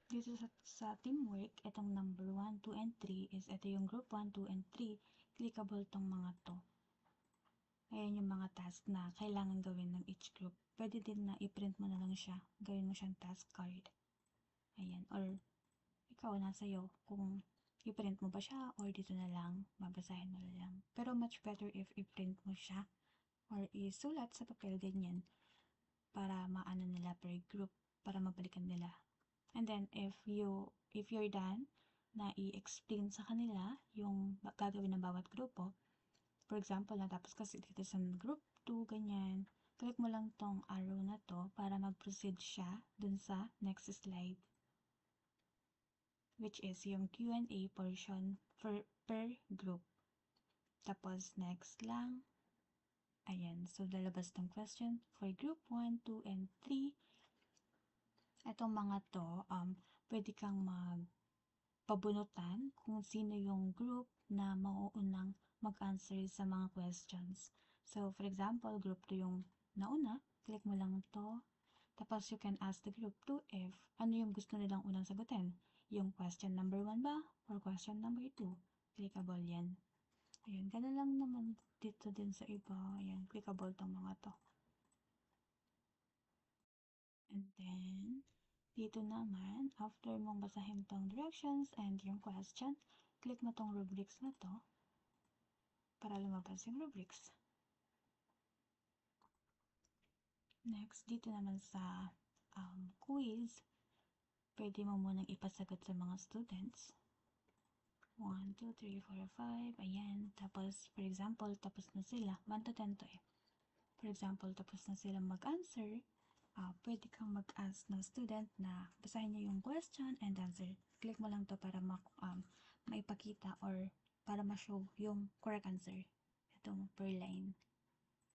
dito sa teamwork, itong number 1, 2, and 3 is ito yung group 1, 2, and 3. Clickable tong mga to. Ayan yung mga task na kailangan gawin ng each group. Pwede din na i-print mo na lang siya. Gawin mo siyang task card. Ayan. Or ikaw, nasa iyo kung i-print mo ba siya or dito na lang, babasahin mo na lang. Pero much better if i-print mo siya or isulat sa papel ganyan para maano nila per group, para mabalikan nila. And then, if you're done na i-explain sa kanila yung gagawin ng bawat grupo, for example, natapos kasi dito sa group 2, ganyan, click mo lang tong arrow na to para mag-proceed siya dun sa next slide, which is yung Q&A portion per group. Tapos, next lang. Ayan, so lalabas tong question for group 1, 2, and 3. Itong mga to, pwede kang magpabunutan kung sino yung group na mauunang mag-answer sa mga questions. So, for example, group 2 yung nauna, click mo lang to. Tapos, you can ask the group 2 if ano yung gusto nilang unang sagutin. Yung question number 1 ba? Or question number 2? Clickable yan. Ayan, ganun lang naman dito din sa iba. Ayan, clickable tong mga to. And then, dito naman, after mong basahin tong directions and yung question, click mo tong rubrics na to para lumabas yung rubrics. Next, dito naman sa quiz, pwede mo munang ipasagot sa mga students. 1, 2, 3, 4, 5, ayan. Tapos, for example, tapos na sila. 1 to 10 to eh. For example, tapos na sila mag-answer, pwede kang mag-ask ng student na basahin niya yung question and answer. Click mo lang to para maipakita or para ma-show yung correct answer. Itong per line.